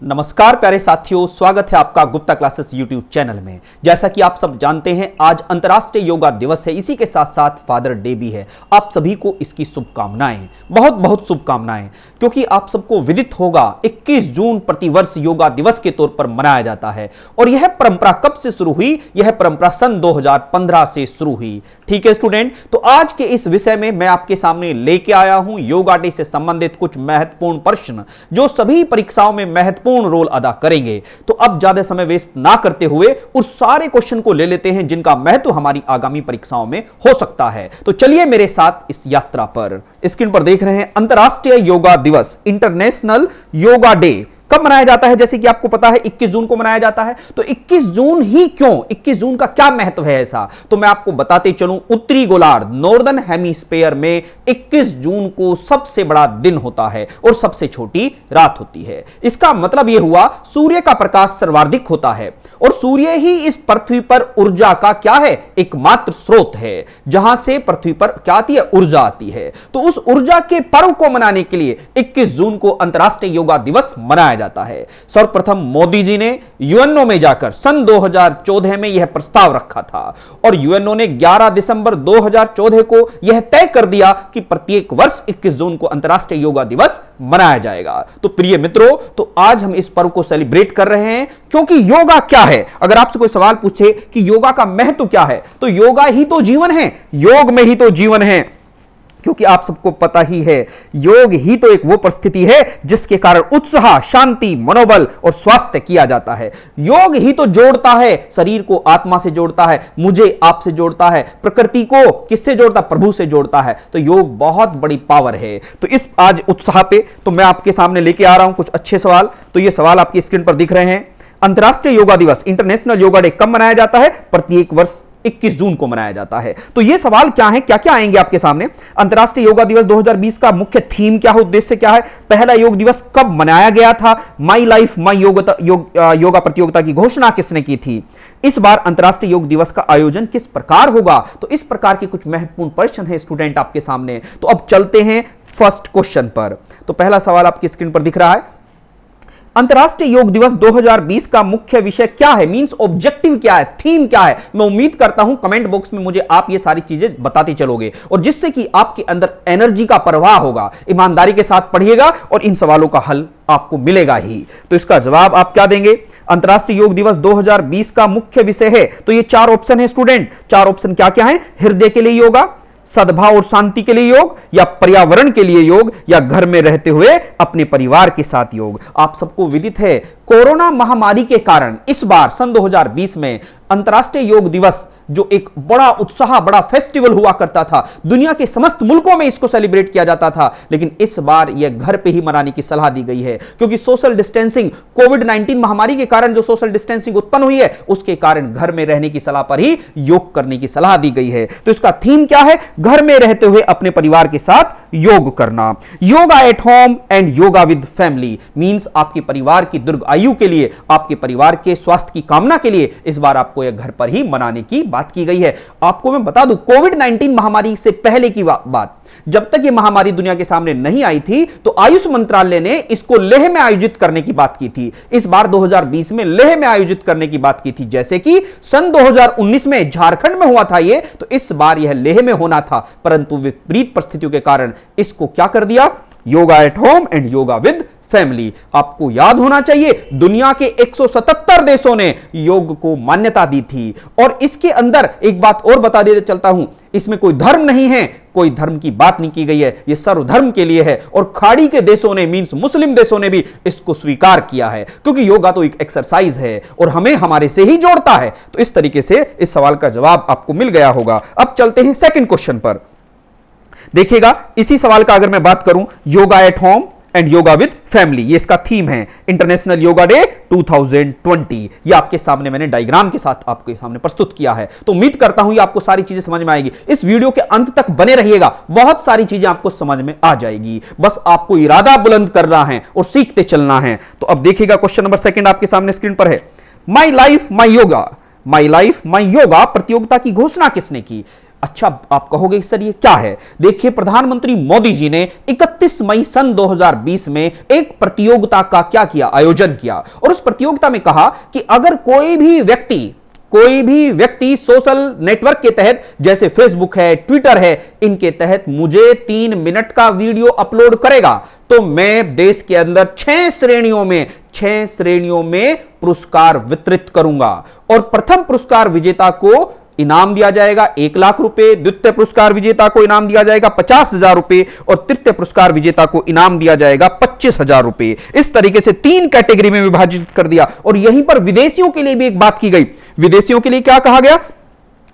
नमस्कार प्यारे साथियों, स्वागत है आपका गुप्ता क्लासेस यूट्यूब चैनल में। जैसा कि आप सब जानते हैं, आज अंतर्राष्ट्रीय योगा दिवस है। इसी के साथ साथ फादर डे भी है। आप सभी को इसकी शुभकामनाएं, बहुत बहुत शुभकामनाएं, क्योंकि आप सबको विदित होगा 21 जून प्रतिवर्ष योगा दिवस के तौर पर मनाया जाता है। और यह परंपरा कब से शुरू हुई? यह परंपरा सन 2015 से शुरू हुई। ठीक है स्टूडेंट, तो आज के इस विषय में मैं आपके सामने लेके आया हूं योगा डे से संबंधित कुछ महत्वपूर्ण प्रश्न, जो सभी परीक्षाओं में महत्वपूर्ण रोल अदा करेंगे। तो अब ज्यादा समय वेस्ट ना करते हुए उस सारे क्वेश्चन को ले लेते हैं जिनका महत्व हमारी आगामी परीक्षाओं में हो सकता है। तो चलिए मेरे साथ इस यात्रा पर। स्क्रीन पर देख रहे हैं अंतर्राष्ट्रीय योगा दिवस, इंटरनेशनल योगा डे कब मनाया जाता है? जैसे कि आपको पता है 21 जून को मनाया जाता है। तो 21 जून ही क्यों? 21 जून का क्या महत्व है ऐसा? तो मैं आपको बताते चलूं, उत्तरी गोलार्ध नॉर्दर्न हेमिस्फीयर में 21 जून को सबसे बड़ा दिन होता है और सबसे छोटी रात होती है। इसका मतलब यह हुआ सूर्य का प्रकाश सर्वाधिक होता है और सूर्य ही इस पृथ्वी पर ऊर्जा का क्या है? एकमात्र स्रोत है, जहां से पृथ्वी पर क्या आती है? ऊर्जा आती है। तो उस ऊर्जा के पर्व को मनाने के लिए 21 जून को अंतर्राष्ट्रीय योगा दिवस मनाया जाता है। सर्वप्रथम मोदी जी ने यूएनओ में जाकर सन 2014 में यह प्रस्ताव रखा था और यूएनओ ने 11 दिसंबर 2014 को यह तय कर दिया कि प्रत्येक वर्ष 21 जून को अंतर्राष्ट्रीय योगा दिवस मनाया जाएगा। तो प्रिय मित्रों, तो आज हम इस पर्व को सेलिब्रेट कर रहे हैं क्योंकि योगा क्या है? अगर आपसे कोई सवाल पूछे कि योगा का महत्व क्या है, तो योगा ही तो जीवन है, योग में ही तो जीवन है। क्योंकि आप सबको पता ही है, योग ही तो एक वो परिस्थिति है जिसके कारण उत्साह, शांति, मनोबल और स्वास्थ्य किया जाता है। योग ही तो जोड़ता है, शरीर को आत्मा से जोड़ता है, मुझे आपसे जोड़ता है, प्रकृति को किससे जोड़ता? प्रभु से जोड़ता है। तो योग बहुत बड़ी पावर है। तो इस आज उत्साह पे तो मैं आपके सामने लेके आ रहा हूं कुछ अच्छे सवाल। तो ये सवाल आपकी स्क्रीन पर दिख रहे हैं। अंतर्राष्ट्रीय योगा दिवस, इंटरनेशनल योगा डे कब मनाया जाता है? प्रत्येक वर्ष 21 जून को मनाया जाता है। तो ये सवाल क्या है, क्या क्या आएंगे आपके सामने? अंतर्राष्ट्रीय योगा दिवस 2020 का मुख्य थीम क्या है, उद्देश्य क्या है? पहला योग दिवस कब मनाया गया था? माई लाइफ माई योगा प्रतियोगिता की घोषणा किसने की थी? इस बार अंतर्राष्ट्रीय योग दिवस का आयोजन किस प्रकार होगा? तो इस प्रकार के कुछ महत्वपूर्ण प्रश्न है स्टूडेंट आपके सामने। तो अब चलते हैं फर्स्ट क्वेश्चन पर। तो पहला सवाल आपकी स्क्रीन पर दिख रहा है, अंतर्राष्ट्रीय योग दिवस 2020 का मुख्य विषय क्या है? मींस ऑब्जेक्टिव क्या है, थीम क्या है? मैं उम्मीद करता हूं कमेंट बॉक्स में मुझे आप ये सारी चीजें बताते चलोगे और जिससे कि आपके अंदर एनर्जी का प्रवाह होगा। ईमानदारी के साथ पढ़िएगा और इन सवालों का हल आपको मिलेगा ही। तो इसका जवाब आप क्या देंगे? अंतर्राष्ट्रीय योग दिवस 2020 का मुख्य विषय है। तो ये चार ऑप्शन है स्टूडेंट। चार ऑप्शन क्या क्या है? हृदय के लिए योगा, सद्भाव और शांति के लिए योग, या पर्यावरण के लिए योग, या घर में रहते हुए अपने परिवार के साथ योग। आप सबको विदित है, कोरोना महामारी के कारण इस बार सन 2020 में अंतर्राष्ट्रीय योग दिवस जो एक बड़ा उत्साह, बड़ा फेस्टिवल हुआ करता था, दुनिया के समस्त मुल्कों में इसको सेलिब्रेट किया जाता था, लेकिन इस बार यह घर पे ही मनाने की सलाह दी गई है। क्योंकि सोशल डिस्टेंसिंग, कोविड-19 महामारी के कारण जो सोशल डिस्टेंसिंग उत्पन्न हुई है, उसके कारण घर में रहने की सलाह पर ही योग करने की सलाह दी गई है। तो इसका थीम क्या है? घर में रहते हुए अपने परिवार के साथ योग करना। Yoga at home and yoga with family means आपके परिवार की दीर्घ आयु के लिए, आपके परिवार के स्वास्थ्य की कामना के लिए इस बार आपको यह घर पर ही मनाने की बात की गई है। आपको मैं बता दूं, कोविड-19 महामारी से पहले की बात, जब तक ये महामारी दुनिया के सामने नहीं आई थी, तो आयुष मंत्रालय ने इसको लेह में आयोजित करने की बात की थी। इस बार 2020 में लेह में आयोजित करने की बात की थी, जैसे कि सन 2019 में झारखंड में हुआ था ये, तो इस बार यह लेह में होना था, परंतु विपरीत परिस्थितियों के कारण इसको क्या कर दिया? Yoga at home and yoga with family. आपको याद होना चाहिए, दुनिया के 177 देशों ने योग को मान्यता दी थी। और इसके अंदर एक बात और बता देते चलता हूं, इसमें कोई धर्म नहीं है, कोई धर्म की बात नहीं की गई है, यह सर्वधर्म के लिए है। और खाड़ी के देशों ने, मींस मुस्लिम देशों ने भी इसको स्वीकार किया है, क्योंकि योगा तो एक एक्सरसाइज है और हमें हमारे से ही जोड़ता है। तो इस तरीके से इस सवाल का जवाब आपको मिल गया होगा। अब चलते हैं सेकंड क्वेश्चन पर। देखिएगा, इसी सवाल का अगर मैं बात करूं, yoga at home and yoga with family, ये इसका थीम है, इंटरनेशनल योगा डे 2020। ये आपके सामने मैंने डायग्राम के साथ आपके सामने प्रस्तुत किया है। तो उम्मीद करता हूं ये आपको सारी चीजें समझ में आएगी। इस वीडियो के अंत तक बने रहिएगा, बहुत सारी चीजें आपको समझ में आ जाएगी। बस आपको इरादा बुलंद करना है और सीखते चलना है। तो अब देखिएगा, क्वेश्चन नंबर सेकंड आपके सामने स्क्रीन पर है। My life my yoga, my life my yoga प्रतियोगिता की घोषणा किसने की? अच्छा, आप कहोगे सर ये क्या है? देखिए, प्रधानमंत्री मोदी जी ने 31 मई सन 2020 में एक प्रतियोगिता का क्या किया, आयोजन किया, और उस प्रतियोगिता में कहा कि अगर कोई भी व्यक्ति सोशल नेटवर्क के तहत, जैसे फेसबुक है, ट्विटर है, इनके तहत मुझे 3 मिनट का वीडियो अपलोड करेगा तो मैं देश के अंदर 6 श्रेणियों में पुरस्कार वितरित करूंगा। और प्रथम पुरस्कार विजेता को इनाम दिया जाएगा 1 लाख रुपए, द्वितीय पुरस्कार विजेता को इनाम दिया जाएगा 50,000 रुपए और तृतीय पुरस्कार विजेता को इनाम दिया जाएगा 25,000 रुपए। इस तरीके से 3 कैटेगरी में विभाजित कर दिया। और यहीं पर विदेशियों के लिए भी एक बात की गई। विदेशियों के लिए क्या कहा गया?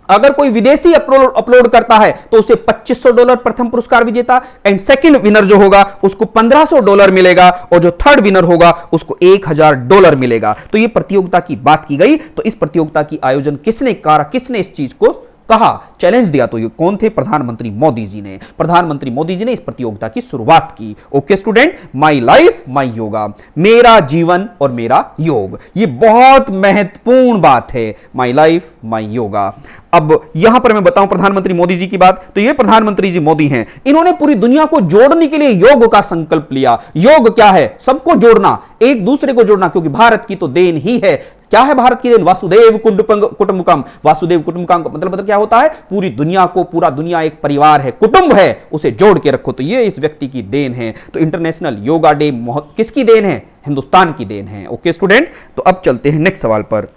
अगर कोई विदेशी अपलोड करता है तो उसे $2500 प्रथम पुरस्कार विजेता, एंड सेकंड विनर जो होगा उसको $1500 मिलेगा, और जो थर्ड विनर होगा उसको $1000 मिलेगा। तो ये प्रतियोगिता की बात की गई। तो इस प्रतियोगिता की आयोजन किसने करा, किसने इस चीज को कहा, चैलेंज दिया? तो ये कौन थे? प्रधानमंत्री मोदी जी ने। प्रधानमंत्री मोदी जी ने इस प्रतियोगिता की शुरुआत की। Okay student, my life my yoga, मेरा जीवन और मेरा योग, ये बहुत महत्वपूर्ण बात है। My life my yoga. अब यहां पर मैं बताऊं प्रधानमंत्री मोदी जी की बात, तो ये प्रधानमंत्री जी मोदी हैं, इन्होंने पूरी दुनिया को जोड़ने के लिए योग का संकल्प लिया। योग क्या है? सबको जोड़ना, एक दूसरे को जोड़ना, क्योंकि भारत की तो देन ही है। क्या है भारत की देन? वासुदेव कुटुंबकम। वासुदेव कुटुंबकम का मतलब क्या होता है? पूरी दुनिया को, पूरा दुनिया एक परिवार है, कुटुंब है, उसे जोड़ के रखो। तो ये इस व्यक्ति की देन है। तो इंटरनेशनल योगा डे किसकी देन है? हिंदुस्तान की देन है। ओके स्टूडेंट, तो अब चलते हैं नेक्स्ट सवाल पर।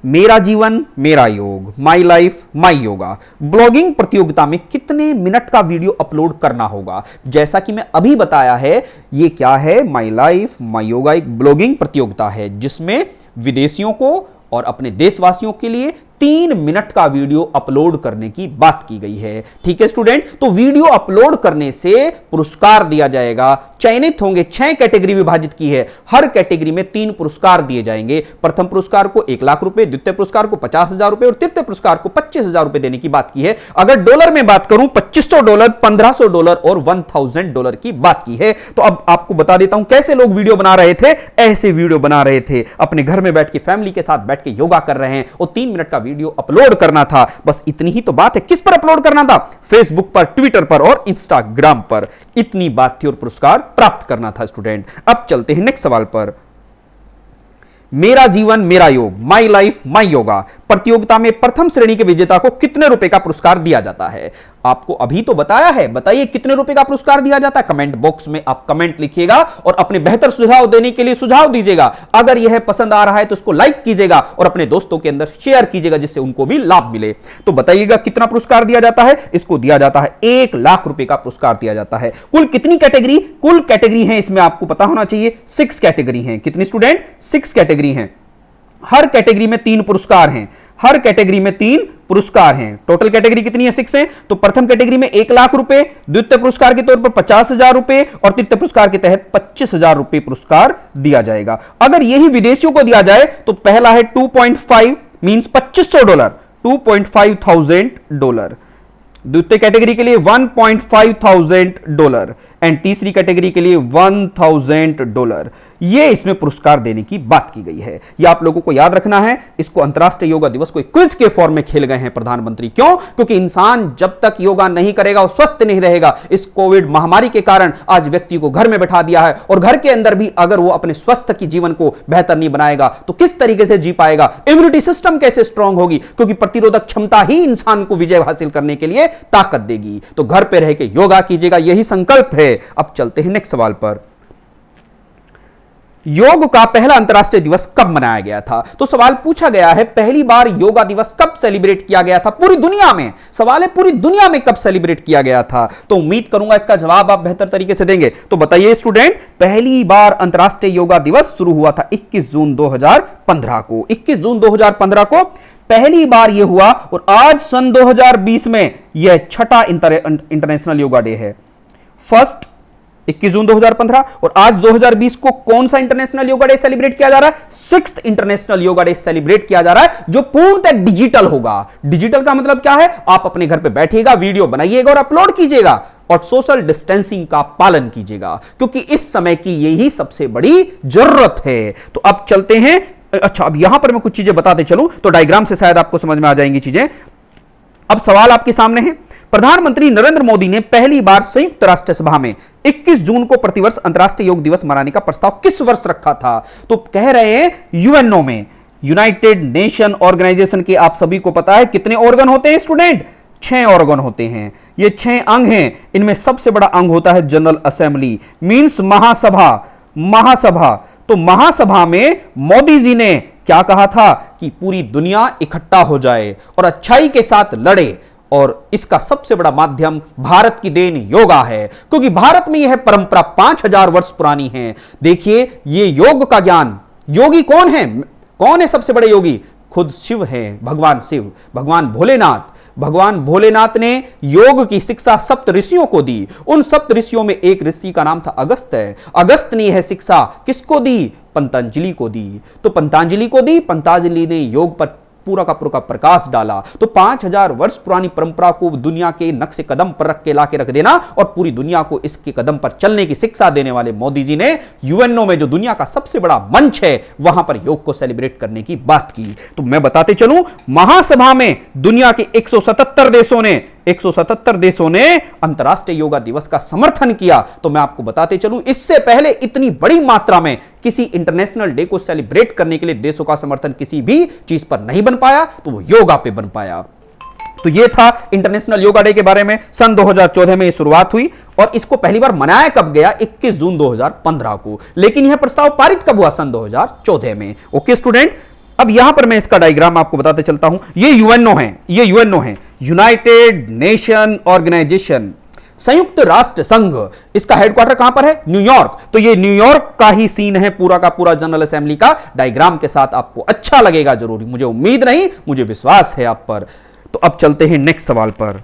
मेरा जीवन मेरा योग, my life my yoga, blogging प्रतियोगिता में कितने मिनट का वीडियो अपलोड करना होगा? जैसा कि मैं अभी बताया है, ये क्या है? माई लाइफ माई योगा एक ब्लॉगिंग प्रतियोगिता है जिसमें विदेशियों को और अपने देशवासियों के लिए 3 मिनट का वीडियो अपलोड करने की बात की गई है। ठीक है स्टूडेंट, तो वीडियो अपलोड करने से पुरस्कार दिया जाएगा। चयनित होंगे 6 कैटेगरी विभाजित की है, हर कैटेगरी में 3 पुरस्कार दिए जाएंगे। प्रथम पुरस्कार को 1 लाख रुपए, द्वितीय पुरस्कार को 50,000 रुपए और तृतीय पुरस्कार को 25,000 रुपए देने की बात की है। अगर डॉलर में बात करूं, $2500, $1500 और $1000 की बात की है। तो अब आपको बता देता हूं कैसे लोग वीडियो बना रहे थे। ऐसे वीडियो बना रहे थे, अपने घर में बैठ के फैमिली के साथ बैठ के योगा कर रहे हैं और 3 मिनट का वीडियो अपलोड करना था। बस इतनी ही तो बात है। किस पर अपलोड करना था? फेसबुक पर, ट्विटर पर और इंस्टाग्राम पर। इतनी बात थी और पुरस्कार प्राप्त करना था स्टूडेंट। अब चलते हैं नेक्स्ट सवाल पर। मेरा जीवन मेरा योग, माई लाइफ माई योगा प्रतियोगिता में प्रथम श्रेणी के विजेता को कितने रुपए का पुरस्कार दिया जाता है? आपको अभी तो बताया है, बताइए कितने रुपए का पुरस्कार दिया जाता है? कमेंट बॉक्स में आप कमेंट लिखिएगा और अपने बेहतर सुझाव देने के लिए सुझाव दीजिएगा। अगर यह पसंद आ रहा है तो इसको लाइक कीजिएगा और अपने दोस्तों के अंदर शेयर कीजिएगा जिससे उनको भी लाभ मिले। तो बताइएगा कितना पुरस्कार दिया जाता है? इसको दिया जाता है 1 लाख रुपए का पुरस्कार दिया जाता है। कुल कितनी कैटेगरी? कुल कैटेगरी है इसमें आपको पता होना चाहिए 6 कैटेगरी हैं। कितनी स्टूडेंट? 6 कैटेगरी हैं। हर कैटेगरी में 3 पुरस्कार हैं। हर कैटेगरी में 3 पुरस्कार हैं। टोटल कैटेगरी कितनी है? 6 है। तो प्रथम कैटेगरी में 1 लाख रुपए, द्वितीय पुरस्कार के तौर पर 50,000 रुपए और तृतीय पुरस्कार के तहत 25,000 रुपए पुरस्कार दिया जाएगा। अगर यही विदेशियों को दिया जाए तो पहला है 2.5 मींस $2500, $2,500। द्वितीय कैटेगरी के लिए $1,500 एंड तीसरी कैटेगरी के लिए $1,000। ये इसमें पुरस्कार देने की बात की गई है। ये आप लोगों को याद रखना है। इसको अंतर्राष्ट्रीय योगा दिवस को एक क्विज के फॉर्म में खेल गए हैं प्रधानमंत्री। क्यों? क्योंकि इंसान जब तक योगा नहीं करेगा वो स्वस्थ नहीं रहेगा। इस कोविड महामारी के कारण आज व्यक्ति को घर में बैठा दिया है और घर के अंदर भी अगर वो अपने स्वस्थ की जीवन को बेहतर नहीं बनाएगा तो किस तरीके से जी पाएगा? इम्यूनिटी सिस्टम कैसे स्ट्रांग होगी? क्योंकि प्रतिरोधक क्षमता ही इंसान को विजय हासिल करने के लिए ताकत देगी। तो घर पे रह के योगा कीजिएगा, यही संकल्प है। अब चलते हैं नेक्स्ट सवाल पर। योग का पहला अंतर्राष्ट्रीय दिवस कब मनाया गया था? तो सवाल पूछा गया है पहली बार योगा दिवस कब सेलिब्रेट किया गया था पूरी दुनिया में। सवाल है पूरी दुनिया में कब सेलिब्रेट किया गया था। तो उम्मीद करूंगा इसका जवाब आप बेहतर तरीके से देंगे। तो बताइए स्टूडेंट, पहली बार अंतर्राष्ट्रीय योगा दिवस शुरू हुआ था 21 जून 2015 को। 21 जून 2015 को पहली बार यह हुआ और आज सन 2020 में यह छठा इंटरनेशनल योगा डे है। फर्स्ट 21 जून 2015 और आज 2020 को कौन सा इंटरनेशनल योगा डे सेलिब्रेट किया जा रहा है? 6th international yoga day celebrate किया जा रहा है जो पूर्णतः डिजिटल होगा। डिजिटल का मतलब क्या है? आप अपने घर पे बैठिएगा, वीडियो बनाइएगा और अपलोड कीजिएगा और सोशल डिस्टेंसिंग का पालन कीजिएगा क्योंकि इस समय की यही सबसे बड़ी जरूरत है। तो अब चलते हैं। अच्छा, अब यहां पर मैं कुछ चीजें बताते चलूं तो डायग्राम से शायद आपको समझ में आ जाएंगी चीजें। अब सवाल आपके सामने है, प्रधानमंत्री नरेंद्र मोदी ने पहली बार संयुक्त राष्ट्र सभा में 21 जून को प्रतिवर्ष अंतर्राष्ट्रीय योग दिवस मनाने का प्रस्ताव किस वर्ष रखा था? तो कह रहे हैं यूएनओ में, यूनाइटेड नेशन ऑर्गेनाइजेशन के, आप सभी को पता है कितने ऑर्गन होते हैं स्टूडेंट? 6 ऑर्गन होते हैं। ये 6 अंग हैं। इनमें सबसे बड़ा अंग होता है जनरल असेंबली, मींस महासभा। महासभा, तो महासभा में मोदी जी ने क्या कहा था कि पूरी दुनिया इकट्ठा हो जाए और अच्छाई के साथ लड़े, और इसका सबसे बड़ा माध्यम भारत की देन योगा है, क्योंकि भारत में यह परंपरा 5000 वर्ष पुरानी है। देखिए, ये योग का ज्ञान, योगी कौन है? कौन है सबसे बड़े योगी? खुद शिव हैं, भगवान शिव, भगवान भोलेनाथ। भगवान भोलेनाथ ने योग की शिक्षा सप्त ऋषियों को दी। उन सप्त ऋषियों में एक ऋषि का नाम था अगस्त है। अगस्त ने यह शिक्षा किसको दी? पतंजलि को दी। तो पतंजलि को दी, पतंजलि ने योग पर पूरा का पूरा प्रकाश डाला। तो 5000 वर्ष पुरानी परंपरा को दुनिया के नक्शे कदम पर रख के लाके रख देना और पूरी दुनिया को इसके कदम पर चलने की शिक्षा देने वाले मोदी जी ने यूएनओ में, जो दुनिया का सबसे बड़ा मंच है, वहां पर योग को सेलिब्रेट करने की बात की। तो मैं बताते चलूं, महासभा में दुनिया के 177 देशों ने अंतर्राष्ट्रीय योगा दिवस का समर्थन किया। तो मैं आपको बताते चलूं, इससे पहले इतनी बड़ी मात्रा में किसी इंटरनेशनल डे को सेलिब्रेट करने के लिए देशों का समर्थन किसी भी चीज पर नहीं बन पाया, तो वो योगा पे बन पाया। तो ये था इंटरनेशनल योगा डे के बारे में। सन 2014 में ये शुरुआत हुई और इसको पहली बार मनाया कब गया? 21 जून 2015 को। लेकिन यह प्रस्ताव पारित कब हुआ? सन 2014 में। ओके स्टूडेंट, अब यहां पर मैं इसका डायग्राम आपको बताते चलता हूं। ये यूएनओ है, ये यूएनओ है, यूनाइटेड नेशन ऑर्गेनाइजेशन, संयुक्त राष्ट्र संघ। इसका हेडक्वार्टर कहां पर है? न्यूयॉर्क। तो ये न्यूयॉर्क का ही सीन है पूरा का पूरा जनरल असेंबली का। डायग्राम के साथ आपको अच्छा लगेगा जरूरी, मुझे उम्मीद नहीं, मुझे विश्वास है आप पर। तो अब चलते हैं नेक्स्ट सवाल पर।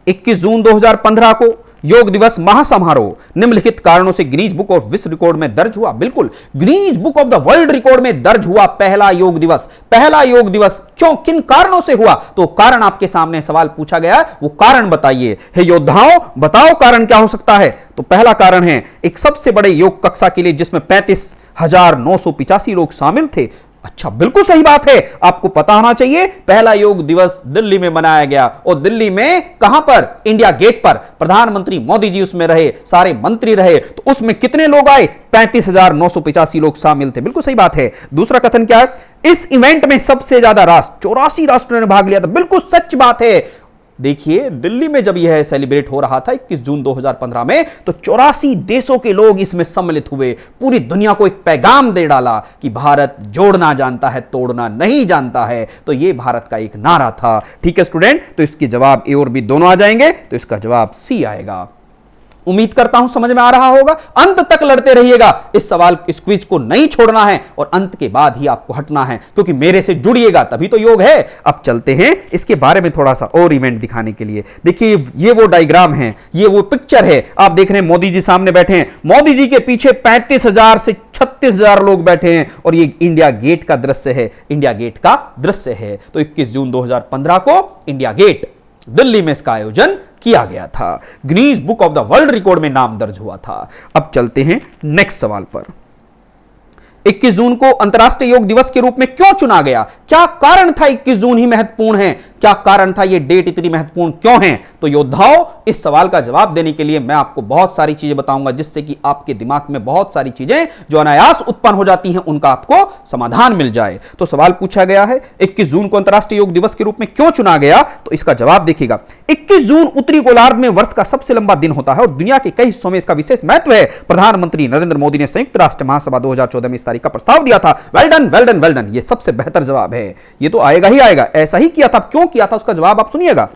21 जून 2015 को योग दिवस महासमारोह निम्नलिखित कारणों से गिनीज बुक ऑफ विश्व रिकॉर्ड में दर्ज हुआ। बिल्कुल, Guinness book of the world record में दर्ज हुआ पहला योग दिवस। पहला योग दिवस क्यों, किन कारणों से हुआ? तो कारण आपके सामने सवाल पूछा गया, वो कारण बताइए। हे योद्धाओं, बताओ कारण क्या हो सकता है? तो पहला कारण है एक सबसे बड़े योग कक्षा के लिए जिसमें 35,985 लोग शामिल थे। अच्छा, बिल्कुल सही बात है, आपको पता होना चाहिए। पहला योग दिवस दिल्ली में मनाया गया, और दिल्ली में कहां पर? इंडिया गेट पर। प्रधानमंत्री मोदी जी उसमें रहे, सारे मंत्री रहे। तो उसमें कितने लोग आए? 35,985 लोग शामिल थे। बिल्कुल सही बात है। दूसरा कथन क्या है? इस इवेंट में सबसे ज्यादा राष्ट्र, 84 राष्ट्रों ने भाग लिया था। बिल्कुल सच बात है। देखिए, दिल्ली में जब यह सेलिब्रेट हो रहा था 21 जून 2015 में, तो 84 देशों के लोग इसमें सम्मिलित हुए। पूरी दुनिया को एक पैगाम दे डाला कि भारत जोड़ना जानता है, तोड़ना नहीं जानता है। तो यह भारत का एक नारा था। ठीक है स्टूडेंट, तो इसके जवाब ए और बी दोनों आ जाएंगे, तो इसका जवाब सी आएगा। उम्मीद करता हूं समझ में आ रहा होगा। अंत तक लड़ते रहिएगा, इस सवाल, इस क्विज को नहीं छोड़ना है, और अंत के बाद ही आपको हटना है, क्योंकि मेरे से जुड़िएगा तभी तो योग है। अब चलते हैं इसके बारे में थोड़ा सा और इवेंट दिखाने के लिए। देखिए, ये वो डायग्राम है, ये वो पिक्चर है। आप देख रहे हैं मोदी जी सामने बैठे हैं, मोदी जी के पीछे 35,000 से 36,000 लोग बैठे हैं, और ये इंडिया गेट का दृश्य है। इंडिया गेट का दृश्य है। तो 21 जून 2015 को इंडिया गेट दिल्ली में इसका आयोजन किया गया था। Guinness book of the world record में नाम दर्ज हुआ था। अब चलते हैं नेक्स्ट सवाल पर। 21 जून को अंतर्राष्ट्रीय योग दिवस के रूप में क्यों चुना गया? क्या कारण था 21 जून ही महत्वपूर्ण है? क्या कारण था, ये डेट इतनी महत्वपूर्ण क्यों है? तो योद्धाओं, इस सवाल का जवाब देने के लिए मैं आपको बहुत सारी चीजें बताऊंगा, जिससे कि आपके दिमाग में बहुत सारी चीजें जो अनायास उत्पन्न हो जाती हैं, उनका आपको समाधान मिल जाए। तो सवाल पूछा गया है 21 जून को अंतर्राष्ट्रीय योग दिवस के रूप में क्यों चुना गया? तो इसका जवाब देखिएगा। 21 जून उत्तरी गोलार्ध में वर्ष का सबसे लंबा दिन होता है और दुनिया के कई हिस्सों में इसका विशेष महत्व है। प्रधानमंत्री नरेंद्र मोदी ने संयुक्त राष्ट्र महासभा 2014 में इस तारीख का प्रस्ताव दिया था। Well done, well done, well done. ये सबसे बेहतर जवाब है। ये तो आएगा ही आएगा। ऐसा ही किया था। क्यों किया था, उसका जवाब आप सुनिएगा।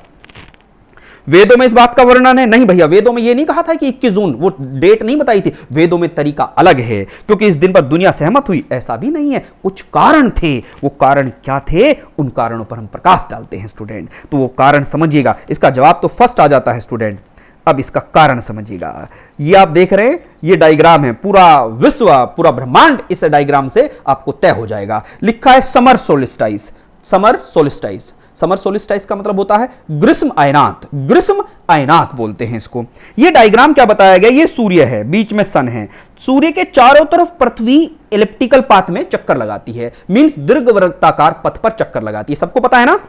वेदों में इस बात का वर्णन है? नहीं भैया, वेदों में यह नहीं कहा था कि 21 जून, वो डेट नहीं बताई थी। वेदों में तरीका अलग है, क्योंकि इस दिन पर दुनिया सहमत हुई, ऐसा भी नहीं है। कुछ कारण थे। वो कारण क्या थे? उन कारणों पर हम प्रकाश डालते हैं स्टूडेंट। तो वो कारण समझिएगा। इसका जवाब तो फर्स्ट आ जाता है स्टूडेंट। अब इसका कारण समझिएगा। ये आप देख रहे हैं, ये डायग्राम है। पूरा विश्व, पूरा ब्रह्मांड इस डायग्राम से आपको तय हो जाएगा। लिखा है समर सोलिस्टाइस। समर सोलिस्टाइस, समर सोलिस्टाइस का मतलब होता है ग्रीष्म अयनात। ग्रीष्म अयनात बोलते हैं इसको। ये डायग्राम क्या बताया गया? ये सूर्य है, बीच में सन है। सूर्य के चारों तरफ पृथ्वी एलिप्टिकल पाथ में चक्कर लगाती है, मींस दीर्घवृत्ताकार पथ पर चक्कर लगाती है। सबको पता है ना?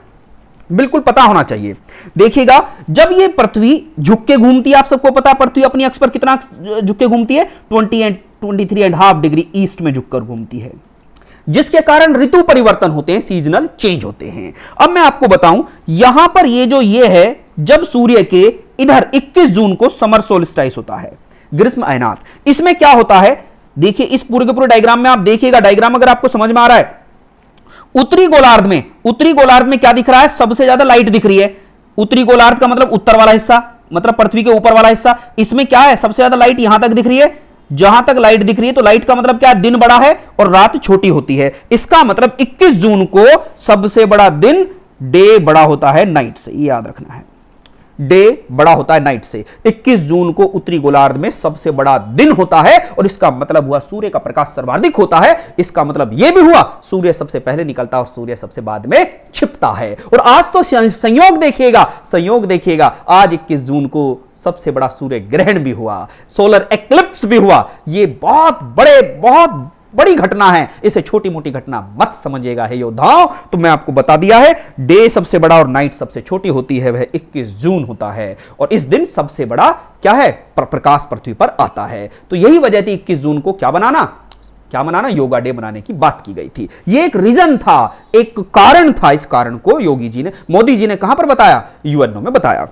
बिल्कुल पता होना चाहिए। देखिएगा, जब ये पृथ्वी झुक के घूमती है, आप सबको पता है पृथ्वी अपनी अक्ष पर कितना झुक के घूमती है, 23.5 डिग्री ईस्ट में झुककर घूमती है, जिसके कारण ऋतु परिवर्तन होते हैं, सीजनल चेंज होते हैं। अब मैं आपको बताऊं, यहां पर ये है, जब सूर्य के इधर 21 जून को समर सोल्स्टिस होता है, ग्रीष्म अयनात। इसमें क्या होता है, देखिए इस पूरे के पूरे डायग्राम में आप देखिएगा, डायग्राम अगर आपको समझ में आ रहा है, उत्तरी गोलार्ध में क्या दिख रहा है, सबसे ज्यादा लाइट दिख रही है। उत्तरी गोलार्ध का मतलब उत्तर वाला हिस्सा, मतलब पृथ्वी के ऊपर वाला हिस्सा, इसमें क्या है, सबसे ज्यादा लाइट यहां तक दिख रही है। जहां तक लाइट दिख रही है, तो लाइट का मतलब क्या, दिन बड़ा है और रात छोटी होती है। इसका मतलब 21 जून को सबसे बड़ा दिन डे बड़ा होता है नाइट से, ये याद रखना है, डे बड़ा होता है नाइट से। 21 जून को उत्तरी गोलार्ध में सबसे बड़ा दिन होता है, और इसका मतलब हुआ सूर्य का प्रकाश सर्वाधिक होता है। इसका मतलब यह भी हुआ सूर्य सबसे पहले निकलता है और सूर्य सबसे बाद में छिपता है। और आज तो संयोग देखिएगा, आज 21 जून को सबसे बड़ा सूर्य ग्रहण भी हुआ, सोलर एक्लिप्स भी हुआ। ये बहुत बड़ी घटना है, इसे छोटी मोटी घटना मत समझिएगा है योद्धाओं। तो मैं आपको बता दिया है, डे सबसे बड़ा और नाइट सबसे छोटी होती है, वह 21 जून होता है। और इस दिन सबसे बड़ा क्या है, प्रकाश पृथ्वी पर आता है। तो यही वजह थी 21 जून को क्या मनाना, योगा डे बनाने की बात की गई थी। यह एक रीजन था, एक कारण था। इस कारण को मोदी जी ने कहां पर बताया, यूएनओ में बताया।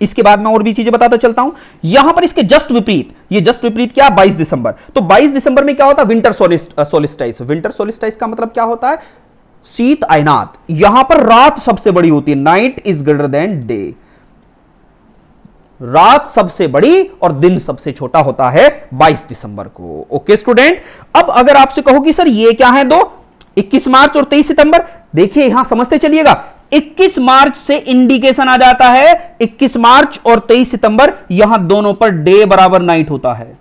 इसके बाद मैं और भी चीजें बताता चलता हूं। यहां पर इसके जस्ट विपरीत क्या, 22 दिसंबर। तो 22 दिसंबर में क्या होता है, विंटर सोलिस्टिस। विंटर सोलिस्टिस का मतलब क्या होता है, शीत अयनात। यहां पर रात सबसे बड़ी होती है, night is greater than day. रात सबसे बड़ी और दिन सबसे छोटा होता है 22 दिसंबर को। ओके स्टूडेंट, अब अगर आपसे कहो कि सर ये क्या है, 21 मार्च और 23 सितंबर, देखिए यहां समझते चलिएगा। 21 मार्च से इंडिकेशन आ जाता है, 21 मार्च और 23 सितंबर, यहां दोनों पर डे बराबर नाइट होता है।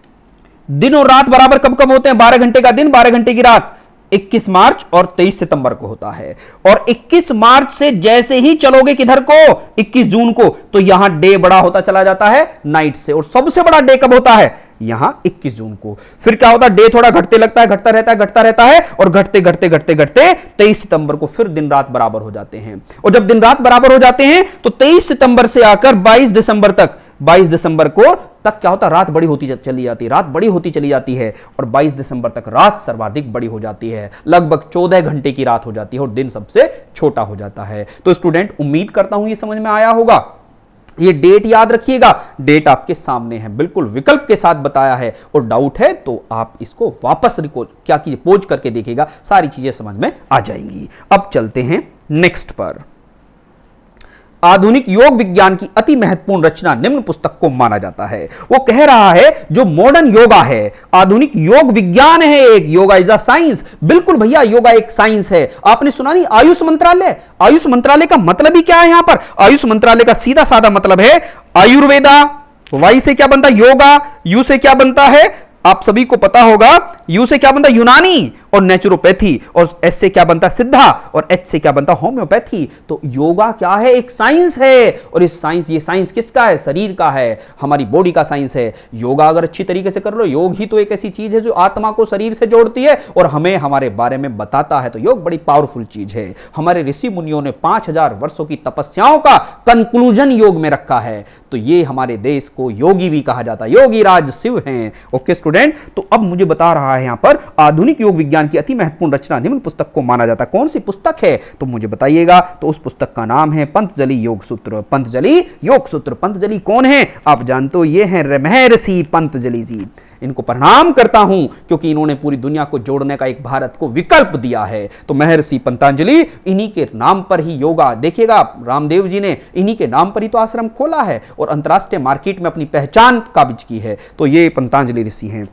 दिन और रात बराबर कब कब होते हैं, 12 घंटे का दिन, 12 घंटे की रात, 21 मार्च और 23 सितंबर को होता है। और 21 मार्च से जैसे ही चलोगे किधर को, 21 जून को, तो यहां डे बड़ा होता चला जाता है नाइट से। और सबसे बड़ा डे कब होता है, यहां 21 जून को। फिर क्या होता है, डे थोड़ा घटते लगता है, घटता रहता है और घटते 23 सितंबर को फिर दिन रात बराबर हो जाते हैं। और जब दिन रात बराबर हो जाते हैं तो 23 सितंबर से आकर 22 दिसंबर को तक क्या होता है, रात बड़ी होती चली जाती है और 22 दिसंबर तक रात सर्वाधिक बड़ी हो जाती है, लगभग 14 घंटे की रात हो जाती है और दिन सबसे छोटा हो जाता है। तो स्टूडेंट, उम्मीद करता हूं ये समझ में आया होगा। ये डेट याद रखिएगा, डेट आपके सामने है, बिल्कुल विकल्प के साथ बताया है। और डाउट है तो आप इसको वापस क्या कीजिए, पोज करके देखिएगा, सारी चीजें समझ में आ जाएंगी। अब चलते हैं नेक्स्ट पर। आधुनिक योग विज्ञान की अति महत्वपूर्ण रचना निम्न पुस्तक को माना जाता है। वो कह रहा है जो मॉडर्न योगा है, आधुनिक योग विज्ञान है एक, योगा इज अ साइंस। बिल्कुल भैया, योगा एक साइंस है। आपने सुना नहीं आयुष मंत्रालय का मतलब ही क्या है यहां पर, आयुष मंत्रालय का सीधा साधा मतलब है आयुर्वेदा, वाई से क्या बनता है योगा, यू से क्या बनता है, आप सभी को पता होगा, यू से क्या बनता है यूनानी और नेचुरोपैथी, और एस से क्या बनता है सिद्धा, और एच से क्या बनता है होम्योपैथी। तो योगा क्या है, एक साइंस है। और ये साइंस किसका है, शरीर का है, हमारी बॉडी का साइंस है। योगा अगर अच्छी तरीके से कर लो, योग ही तो एक ऐसी चीज है जो आत्मा को शरीर से जोड़ती है और हमें हमारे बारे में बताता है। तो योग बड़ी पावरफुल चीज है। हमारे ऋषि मुनियों ने 5000 वर्षों की तपस्याओं का कंक्लूजन योग में रखा है। तो ये हमारे देश को योगी भी कहा जाता है, योगी राज शिव हैं। ओके स्टूडेंट, तो अब मुझे बता रहा है यहां पर आधुनिक योग विज्ञान की अति महत्वपूर्ण रचना निम्न पुस्तक को माना जाता है। कौन सी पुस्तक है तो मुझे बताइएगा। तो उस पुस्तक का नाम है पतंजलि योग सूत्र। पतंजलि कौन है, आप जानते हो, ये हैं महर्षि पतंजलि जी। इनको प्रणाम करता हूं क्योंकि इन्होंने पूरी दुनिया को जोड़ने का एक भारत को विकल्प दिया है। तो महर्षि पतंजलि, इन्हीं के नाम पर ही योगा, देखिएगा रामदेव जी ने इन्हीं के नाम पर ही तो आश्रम खोला है और अंतरराष्ट्रीय मार्केट में अपनी पहचान काबिज की है। तो ये पतंजलि ऋषि हैं।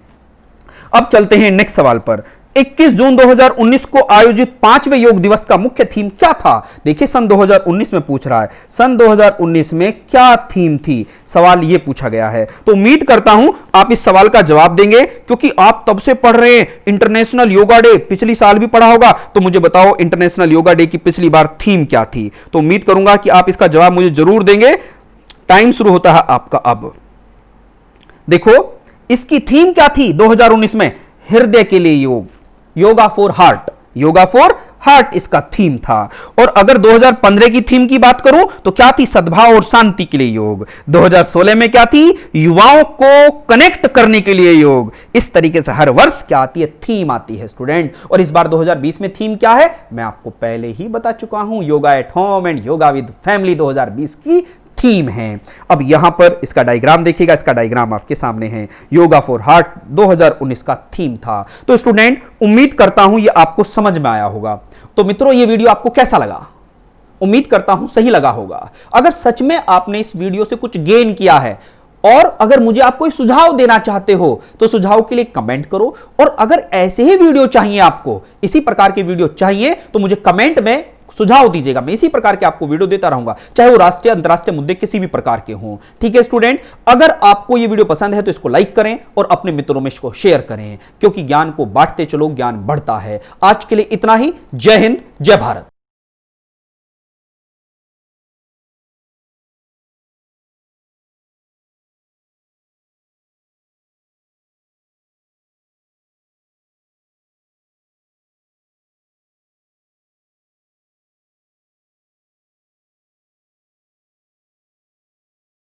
अब चलते हैं नेक्स्ट सवाल पर। 21 जून 2019 को आयोजित 5वें योग दिवस का मुख्य थीम क्या था। देखिए सन 2019 में पूछ रहा है, सन 2019 में क्या थीम थी, सवाल ये पूछा गया है। तो उम्मीद करता हूं आप इस सवाल का जवाब देंगे क्योंकि आप तब से पढ़ रहे हैं। इंटरनेशनल योगा डे पिछली साल भी पढ़ा होगा, तो मुझे बताओ इंटरनेशनल योगा डे की पिछली बार थीम क्या थी। तो उम्मीद करूंगा कि आप इसका जवाब मुझे जरूर देंगे। टाइम शुरू होता है आपका अब। देखो इसकी थीम क्या थी 2019 में, हृदय के लिए योग, yoga for heart, yoga for heart इसका थीम था। और अगर 2015 की थीम की बात करूं तो क्या थी? सद्भाव और शांति के लिए योग। 2016 में क्या थी? युवाओं को कनेक्ट करने के लिए योग। इस तरीके से हर वर्ष क्या आती है? थीम आती है स्टूडेंट। और इस बार 2020 में थीम क्या है? मैं आपको पहले ही बता चुका हूं, yoga at home and yoga with family 2020 की थीम है। अब यहां पर इसका डायग्राम देखिएगा, इसका डायग्राम आपके सामने है। योगा फॉर हार्ट 2019 का थीम था। तो स्टूडेंट उम्मीद करता हूं यह आपको समझ में आया होगा। तो मित्रों ये वीडियो आपको कैसा लगा? उम्मीद करता हूं सही लगा होगा। अगर सच में आपने इस वीडियो से कुछ गेन किया है और अगर मुझे आप कोई सुझाव देना चाहते हो तो सुझाव के लिए कमेंट करो। और अगर ऐसे ही वीडियो चाहिए, आपको इसी प्रकार के वीडियो चाहिए तो मुझे कमेंट में सुझाव दीजिएगा। मैं इसी प्रकार के आपको वीडियो देता रहूंगा, चाहे वो राष्ट्रीय अंतरराष्ट्रीय मुद्दे किसी भी प्रकार के हों। ठीक है स्टूडेंट, अगर आपको ये वीडियो पसंद है तो इसको लाइक करें और अपने मित्रों में इसको शेयर करें, क्योंकि ज्ञान को बांटते चलो ज्ञान बढ़ता है। आज के लिए इतना ही। जय हिंद, जय भारत।